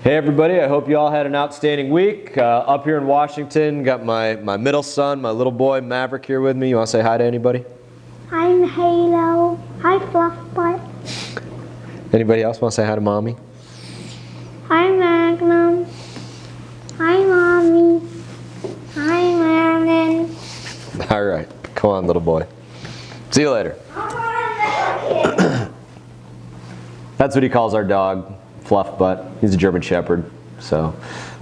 Hey everybody, I hope you all had an outstanding week. Up here in Washington, got my middle son, my little boy Maverick here with me. You want to say hi to anybody? I'm Halo. Hi Fluffbutt. Anybody else want to say hi to Mommy? Hi Magnum. Hi Mommy. Hi Marilyn. All right, come on little boy. See you later. That's what he calls our dog, Fluffbutt. He's a German Shepherd, so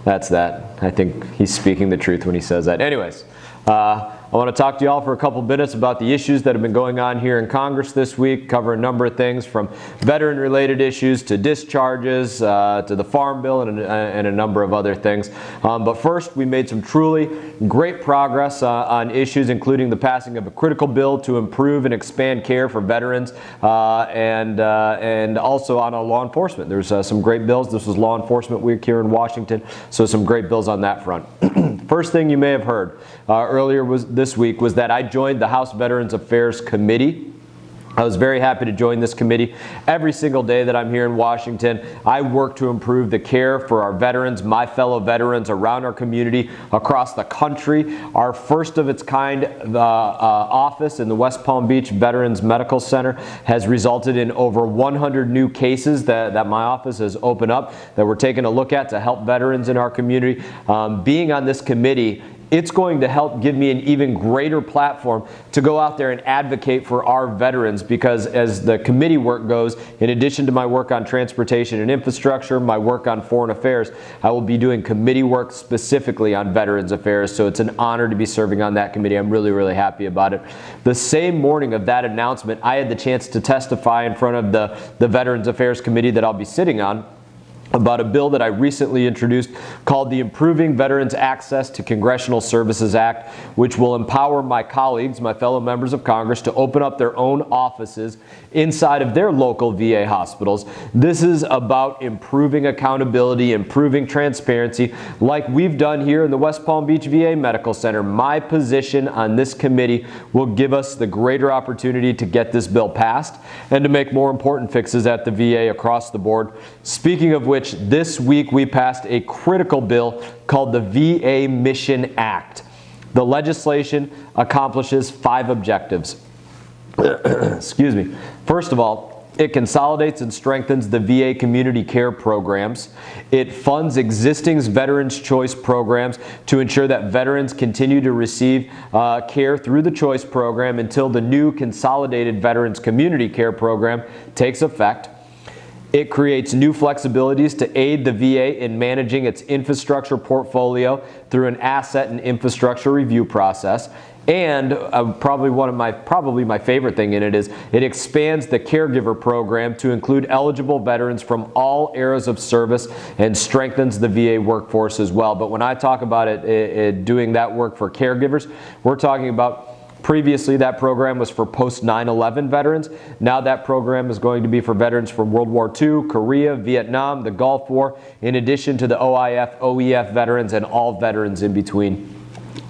that's that. I think he's speaking the truth when he says that. Anyways, I want to talk to you all for a couple minutes about the issues that have been going on here in Congress this week, cover a number of things from veteran-related issues to discharges to the Farm Bill and a number of other things. But first, we made some truly great progress on issues, including the passing of a critical bill to improve and expand care for veterans and also on law enforcement. There's some great bills. This was Law Enforcement Week here in Washington, so some great bills on that front. First thing you may have heard earlier this week was that I joined the House Veterans Affairs Committee. I was very happy to join this committee. Every single day that I'm here in Washington, I work to improve the care for our veterans, my fellow veterans around our community, across the country. Our first of its kind office in the West Palm Beach Veterans Medical Center has resulted in over 100 new cases that my office has opened up that we're taking a look at to help veterans in our community. Being on this committee, it's going to help give me an even greater platform to go out there and advocate for our veterans, because as the committee work goes, in addition to my work on transportation and infrastructure, my work on foreign affairs, I will be doing committee work specifically on veterans affairs. So it's an honor to be serving on that committee. I'm really, really happy about it. The same morning of that announcement, I had the chance to testify in front of the Veterans Affairs Committee that I'll be sitting on about a bill that I recently introduced called the Improving Veterans Access to Congressional Services Act, which will empower my colleagues, my fellow members of Congress, to open up their own offices inside of their local VA hospitals. This is about improving accountability, improving transparency, like we've done here in the West Palm Beach VA Medical Center. My position on this committee will give us the greater opportunity to get this bill passed and to make more important fixes at the VA across the board. Speaking of which, this week we passed a critical bill called the VA Mission Act. The legislation accomplishes 5 objectives. Excuse me. First of all, it consolidates and strengthens the VA community care programs. It funds existing Veterans Choice programs to ensure that veterans continue to receive care through the Choice program until the new Consolidated Veterans Community Care program takes effect. It creates new flexibilities to aid the VA in managing its infrastructure portfolio through an asset and infrastructure review process. And probably my favorite thing in it is it expands the caregiver program to include eligible veterans from all eras of service and strengthens the VA workforce as well. But when I talk about it doing that work for caregivers, we're talking about previously that program was for post 9/11 veterans. Now that program is going to be for veterans from World War II, Korea, Vietnam, the Gulf War, in addition to the OIF, OEF veterans and all veterans in between.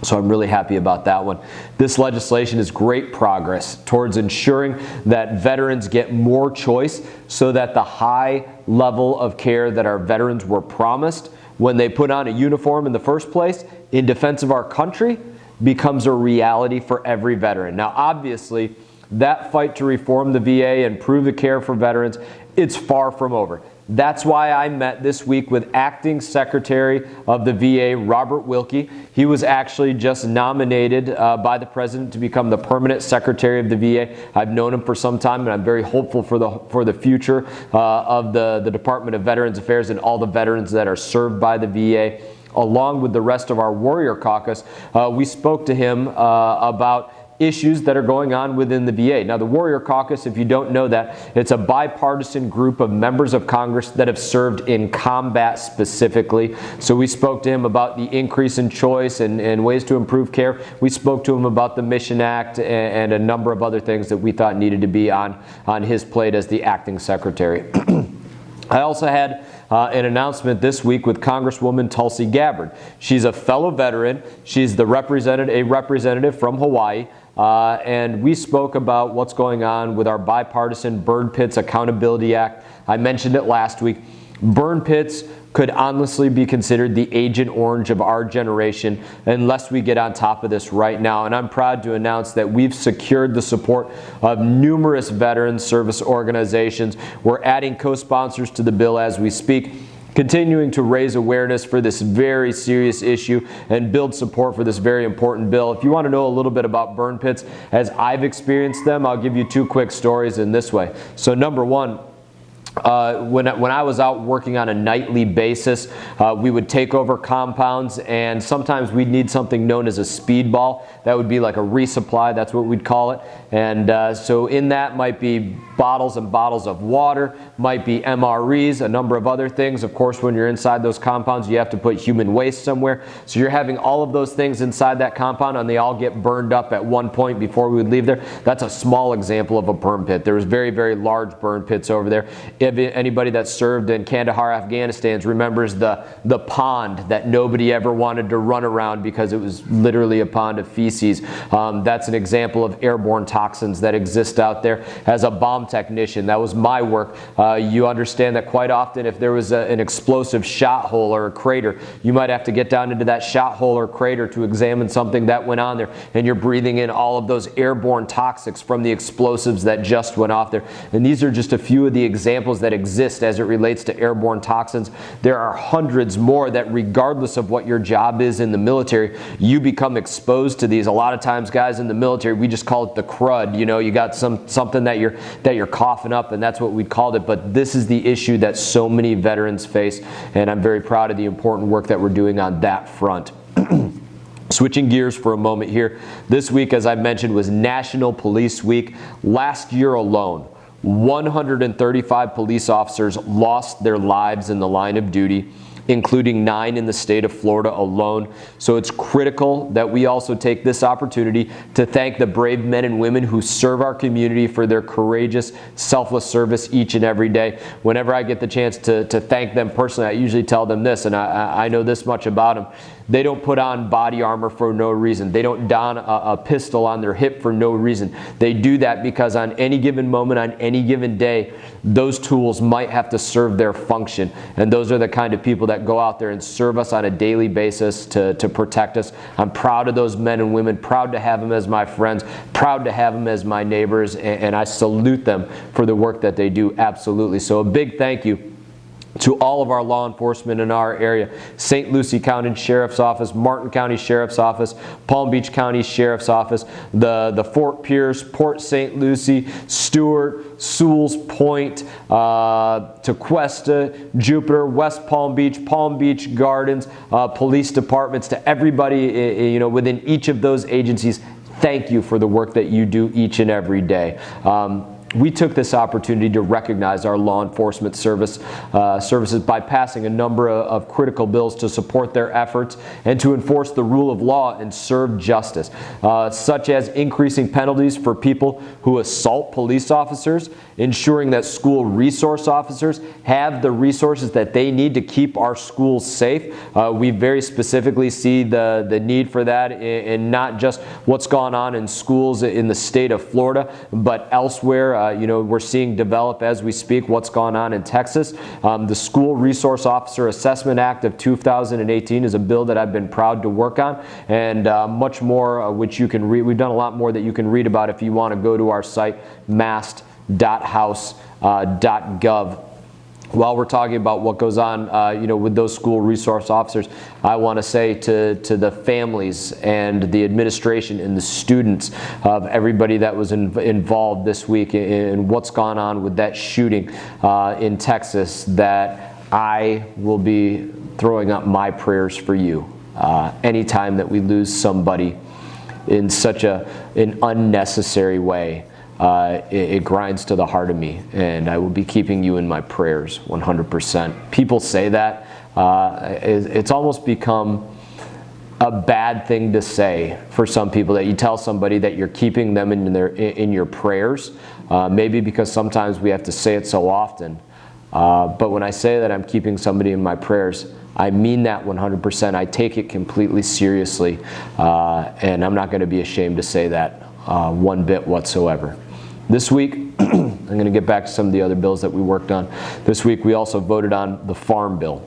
So I'm really happy about that one. This legislation is great progress towards ensuring that veterans get more choice so that the high level of care that our veterans were promised when they put on a uniform in the first place in defense of our country becomes a reality for every veteran. Now, obviously, that fight to reform the VA and improve the care for veterans, it's far from over. That's why I met this week with Acting Secretary of the VA, Robert Wilkie. He was actually just nominated by the President to become the permanent Secretary of the VA. I've known him for some time, and I'm very hopeful for the future of the Department of Veterans Affairs and all the veterans that are served by the VA. Along with the rest of our Warrior Caucus, we spoke to him about issues that are going on within the VA. Now, the Warrior Caucus, if you don't know that, it's a bipartisan group of members of Congress that have served in combat specifically. So we spoke to him about the increase in choice and ways to improve care. We spoke to him about the Mission Act and a number of other things that we thought needed to be on his plate as the acting secretary. I also had an announcement this week with Congresswoman Tulsi Gabbard. She's a fellow veteran. She's a representative from Hawaii. And we spoke about what's going on with our bipartisan Bird Pits Accountability Act. I mentioned it last week. Burn pits could honestly be considered the Agent Orange of our generation unless we get on top of this right now. And I'm proud to announce that we've secured the support of numerous veteran service organizations. We're adding co-sponsors to the bill as we speak, continuing to raise awareness for this very serious issue and build support for this very important bill. If you want to know a little bit about burn pits as I've experienced them, I'll give you 2 quick stories in this way. So number one, when I was out working on a nightly basis, we would take over compounds, and sometimes we'd need something known as a speedball. That would be like a resupply, that's what we'd call it. And so in that might be bottles and bottles of water, might be MREs, a number of other things. Of course, when you're inside those compounds, you have to put human waste somewhere. So you're having all of those things inside that compound, and they all get burned up at one point before we would leave there. That's a small example of a burn pit. There was very, very large burn pits over there. If anybody that served in Kandahar, Afghanistan remembers the pond that nobody ever wanted to run around because it was literally a pond of feces. That's an example of airborne toxins that exist out there. As a bomb technician, that was my work. You understand that quite often if there was an explosive shot hole or a crater, you might have to get down into that shot hole or crater to examine something that went on there, and you're breathing in all of those airborne toxics from the explosives that just went off there. And these are just a few of the examples that exist as it relates to airborne toxins. There are hundreds more that, regardless of what your job is in the military, you become exposed to these. A lot of times, guys, in the military, we just call it the crud. You know, you got something that you're coughing up, and that's what we called it. But this is the issue that so many veterans face, and I'm very proud of the important work that we're doing on that front. Switching gears for a moment here. This week, as I mentioned, was National Police Week. Last year alone, 135 police officers lost their lives in the line of duty, including 9 in the state of Florida alone. So it's critical that we also take this opportunity to thank the brave men and women who serve our community for their courageous, selfless service each and every day. Whenever I get the chance to thank them personally, I usually tell them this, and I know this much about them. They don't put on body armor for no reason. They don't don a pistol on their hip for no reason. They do that because on any given moment, on any given day, those tools might have to serve their function. And those are the kind of people that go out there and serve us on a daily basis to protect us. I'm proud of those men and women, proud to have them as my friends, proud to have them as my neighbors, and I salute them for the work that they do, absolutely. So a big thank you to all of our law enforcement in our area. St. Lucie County Sheriff's Office, Martin County Sheriff's Office, Palm Beach County Sheriff's Office, the Fort Pierce, Port St. Lucie, Stewart, Sewell's Point, Tequesta, Jupiter, West Palm Beach Gardens, police departments, to everybody within each of those agencies. Thank you for the work that you do each and every day. We took this opportunity to recognize our law enforcement services by passing a number of critical bills to support their efforts and to enforce the rule of law and serve justice, such as increasing penalties for people who assault police officers, ensuring that school resource officers have the resources that they need to keep our schools safe. We very specifically see the need for that in not just what's gone on in schools in the state of Florida, but elsewhere. We're seeing develop as we speak what's gone on in Texas. The School Resource Officer Assessment Act of 2018 is a bill that I've been proud to work on, and much more which you can read. We've done a lot more that you can read about if you want to go to our site, mast.house.gov. While we're talking about what goes on, with those school resource officers, I want to say to the families and the administration and the students of everybody that was involved this week in what's gone on with that shooting in Texas, that I will be throwing up my prayers for you anytime that we lose somebody in such an unnecessary way. It grinds to the heart of me, and I will be keeping you in my prayers 100%. People say that. It's almost become a bad thing to say for some people, that you tell somebody that you're keeping them in your prayers, maybe because sometimes we have to say it so often. But when I say that I'm keeping somebody in my prayers, I mean that 100%. I take it completely seriously, and I'm not going to be ashamed to say that one bit whatsoever. This week, I'm going to get back to some of the other bills that we worked on. This week we also voted on the Farm Bill.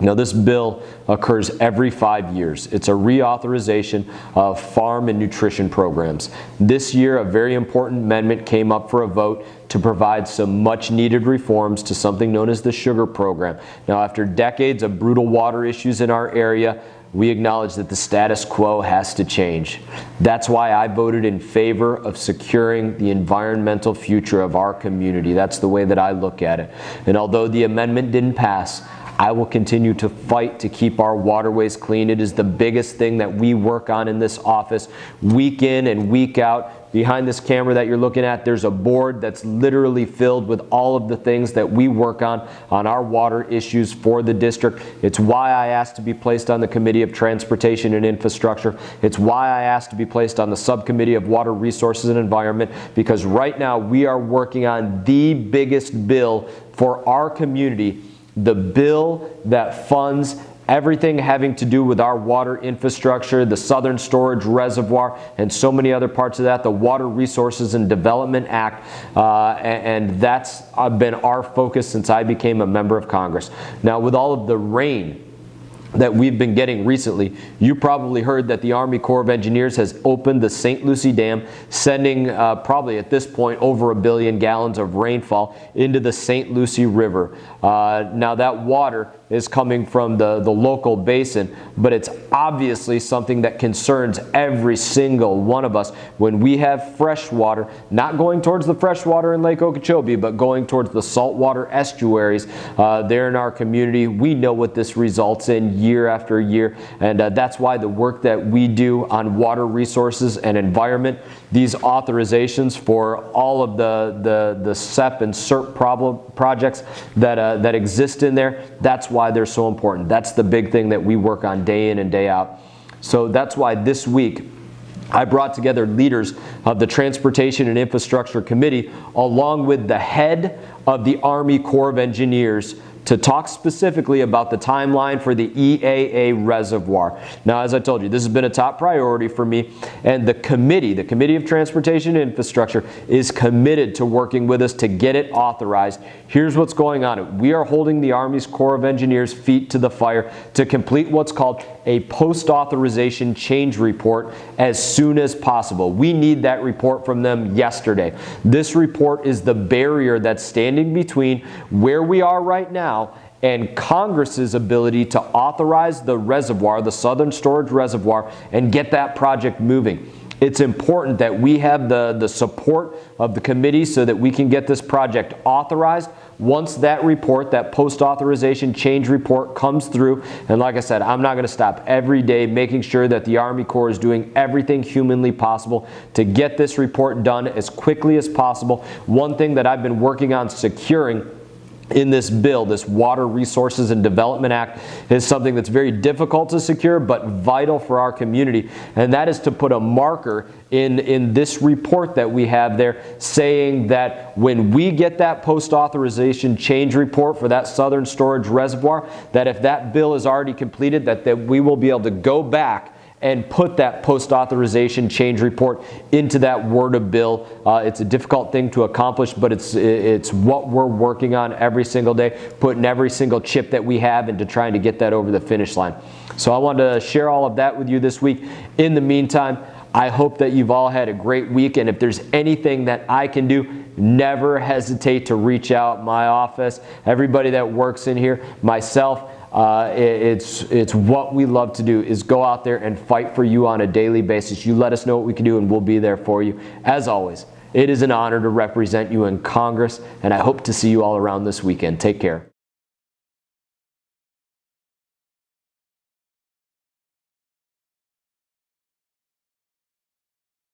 Now this bill occurs every 5 years. It's a reauthorization of farm and nutrition programs. This year a very important amendment came up for a vote to provide some much needed reforms to something known as the sugar program. Now after decades of brutal water issues in our area, we acknowledge that the status quo has to change. That's why I voted in favor of securing the environmental future of our community. That's the way that I look at it. And although the amendment didn't pass, I will continue to fight to keep our waterways clean. It is the biggest thing that we work on in this office, week in and week out. Behind this camera that you're looking at, there's a board that's literally filled with all of the things that we work on our water issues for the district. It's why I asked to be placed on the Committee of Transportation and Infrastructure. It's why I asked to be placed on the Subcommittee of Water Resources and Environment, because right now we are working on the biggest bill for our community, the bill that funds everything having to do with our water infrastructure, the Southern Storage Reservoir, and so many other parts of that, the Water Resources and Development Act, and that's been our focus since I became a member of Congress. Now, with all of the rain that we've been getting recently, you probably heard that the Army Corps of Engineers has opened the St. Lucie Dam, sending probably at this point over 1 billion gallons of rainfall into the St. Lucie River. Now that water is coming from the local basin, but it's obviously something that concerns every single one of us when we have fresh water, not going towards the fresh water in Lake Okeechobee, but going towards the saltwater estuaries there in our community. We know what this results in year after year, and that's why the work that we do on water resources and environment, these authorizations for all of the SEP and SERP projects that exist in there, that's why they're so important. That's the big thing that we work on day in and day out. So that's why this week I brought together leaders of the Transportation and Infrastructure Committee along with the head of the Army Corps of Engineers to talk specifically about the timeline for the EAA reservoir. Now, as I told you, this has been a top priority for me, and the Committee of Transportation and Infrastructure, is committed to working with us to get it authorized. Here's what's going on. We are holding the Army's Corps of Engineers' feet to the fire to complete what's called a post-authorization change report as soon as possible. We need that report from them yesterday. This report is the barrier that's standing between where we are right now and Congress's ability to authorize the reservoir, the Southern Storage Reservoir, and get that project moving. It's important that we have the support of the committee so that we can get this project authorized. Once that report, that post-authorization change report comes through, and like I said, I'm not going to stop every day making sure that the Army Corps is doing everything humanly possible to get this report done as quickly as possible. One thing that I've been working on securing in this bill, this Water Resources and Development Act, is something that's very difficult to secure but vital for our community, and that is to put a marker in this report that we have there saying that when we get that post-authorization change report for that Southern Storage Reservoir, that if that bill is already completed, that we will be able to go back and put that post-authorization change report into that Word of bill. It's a difficult thing to accomplish, but it's what we're working on every single day, putting every single chip that we have into trying to get that over the finish line. So I wanted to share all of that with you this week. In the meantime, I hope that you've all had a great week, and if there's anything that I can do, never hesitate to reach out. My office, everybody that works in here, myself, it's what we love to do, is go out there and fight for you on a daily basis. You let us know what we can do and we'll be there for you. As always, it is an honor to represent you in Congress, and I hope to see you all around this weekend. Take care.